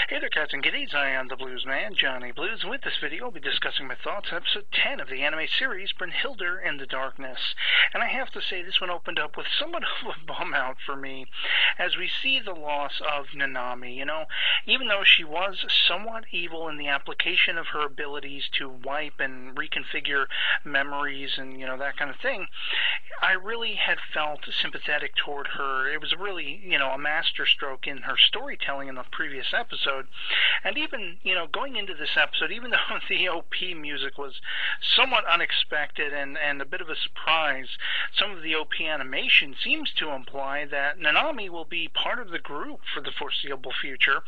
Hey there, cats and kitties. I am the Blues Man, Johnny Blues. With this video, I'll be discussing my thoughts on episode 10 of the anime series, Brynhildr in the Darkness. And I have to say, this one opened up with somewhat of a bum out for me, as we see the loss of Nanami. You know, even though she was somewhat evil in the application of her abilities to wipe and reconfigure memories and, that kind of thing, I really had felt sympathetic toward her. It was really, a masterstroke in her storytelling in the previous episode. And even, going into this episode, even though the OP music was somewhat unexpected and a bit of a surprise, some of the OP animation seems to imply that Nanami will be part of the group for the foreseeable future.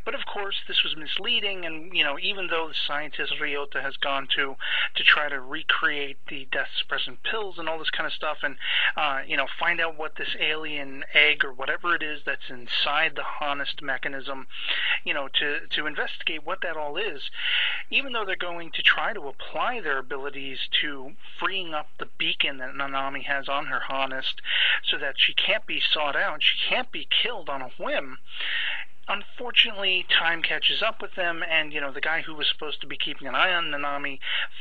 But of course, this was misleading, and, even though the scientist Ryota has gone to try to recreate the death suppressant pills and all this kind of stuff, and, find out what this alien egg or whatever it is that's inside the honest mechanism, to investigate what that all is, even though they're going to try to apply their abilities to freeing up the beacon that Nanami has on her honest so that she can't be sought out, she can't be killed on a whim. Unfortunately, time catches up with them, and, the guy who was supposed to be keeping an eye on Nanami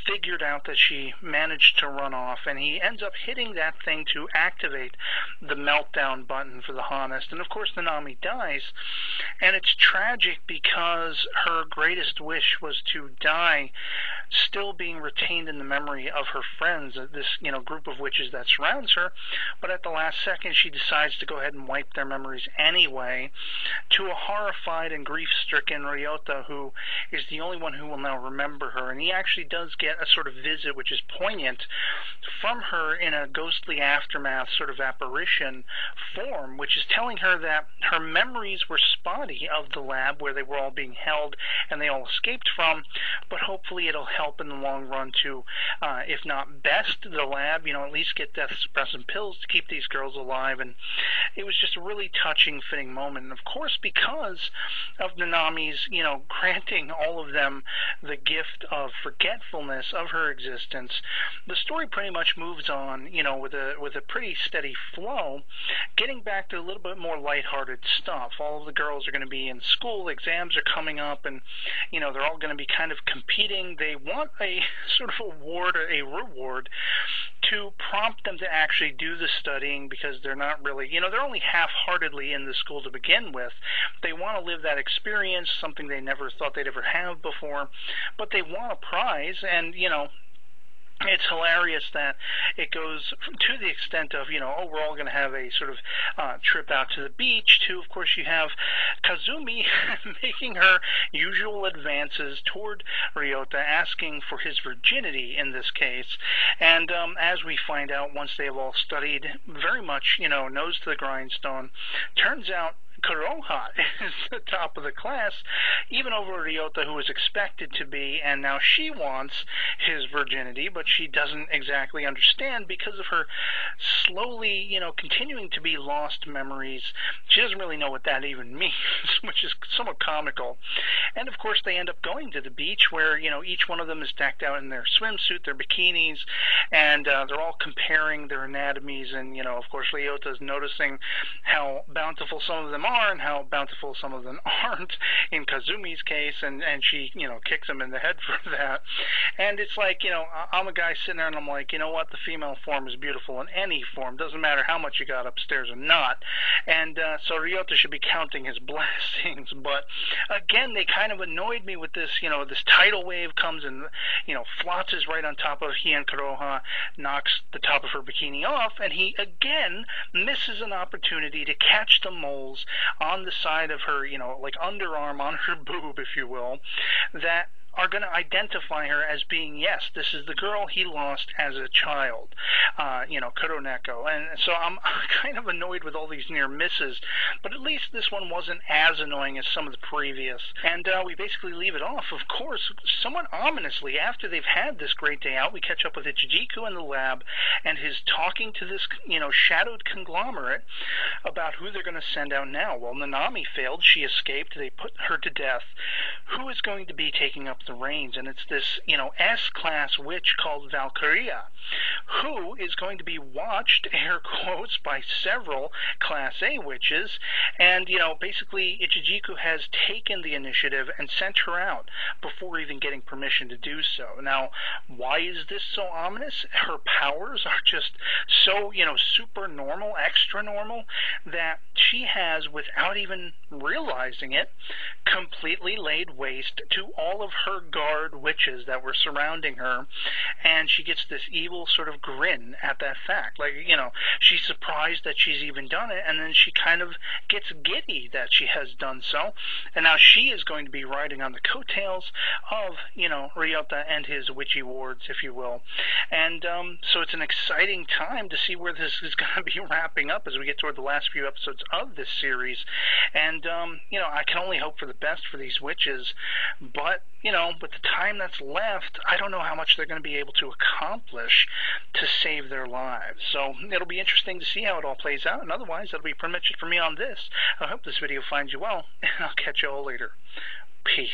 figured out that she managed to run off, and he ends up hitting that thing to activate the meltdown button for the honest. And, of course, Nanami dies, and it's tragic because her greatest wish was to die still being retained in the memory of her friends, this, group of witches that surrounds her, but at the last second she decides to go ahead and wipe their memories anyway, to a horrified and grief-stricken Ryota, who is the only one who will now remember her. And he actually does get a sort of visit, which is poignant, from her in a ghostly aftermath sort of apparition form, which is telling her that her memories were spotty of the lab where they were all being held and they all escaped from, but hopefully it'll help in the long run to, if not best the lab, at least get death suppressant pills to keep these girls alive. And it was just a really touching, fitting moment. And of course, because of Nanami's, granting all of them the gift of forgetfulness of her existence, the story pretty much moves on, with a pretty steady flow, getting back to a little bit more lighthearted stuff. All of the girls are going to be in school, exams are coming up, and, they're all going to be kind of competing. They want a sort of award, a reward, to prompt them to actually do the studying, because they're not really, they're only half-heartedly in the school to begin with. They want to live that experience, something they never thought they'd ever have before, but they want a prize, and, it's hilarious that it goes to the extent of, we're all going to have a sort of trip out to the beach, to, of course, you have Kazumi making her usual advances toward Ryota, asking for his virginity in this case. And as we find out, once they have all studied very much, nose to the grindstone, turns out Kuroha is the top of the class, even over Ryota, who was expected to be, and now she wants his virginity, but she doesn't exactly understand because of her slowly, continuing to be lost memories. She doesn't really know what that even means, which is somewhat comical. And of course, they end up going to the beach where, each one of them is decked out in their swimsuit, their bikinis, and they're all comparing their anatomies, and, of course, Ryota's noticing how bountiful some of them are and how bountiful some of them aren't in Kazumi's case, and she, kicks him in the head for that. And it's like, I'm a guy sitting there and I'm like, what, the female form is beautiful in any form, doesn't matter how much you got upstairs or not. And so Ryota should be counting his blessings, but again, they kind of annoyed me with this, this tidal wave comes and, flounces right on top of Hien Kuroha, knocks the top of her bikini off, and he again misses an opportunity to catch the moles on the side of her, like underarm, on her boob, if you will, that are going to identify her as being, yes, this is the girl he lost as a child, Kuroneko. And so I'm kind of annoyed with all these near misses, but at least this one wasn't as annoying as some of the previous. And we basically leave it off, of course, somewhat ominously. After they've had this great day out, we catch up with Ichijiku in the lab and his talking to this, shadowed conglomerate about who they're going to send out now. Well, Nanami failed. She escaped. They put her to death. who is going to be taking up the reins. And it's this, S-class witch called Valkyria, who is going to be watched, air quotes, by several Class A witches. And, basically Ichijiku has taken the initiative and sent her out before even getting permission to do so. Now, why is this so ominous? Her powers are just so, super normal, extra normal, that she has, without even realizing it, completely laid waste to all of her guard witches that were surrounding her, and she gets this evil sort of grin at that fact. Like, she's surprised that she's even done it, and then she kind of gets giddy that she has done so, and now she is going to be riding on the coattails of, Ryota and his witchy wards, if you will. And so it's an exciting time to see where this is going to be wrapping up as we get toward the last few episodes of this series. And, I can only hope for the best for these witches, but, with the time that's left, I don't know how much they're going to be able to accomplish to save their lives. So it'll be interesting to see how it all plays out, and otherwise, that'll be pretty much it for me on this. I hope this video finds you well, and I'll catch you all later. Peace.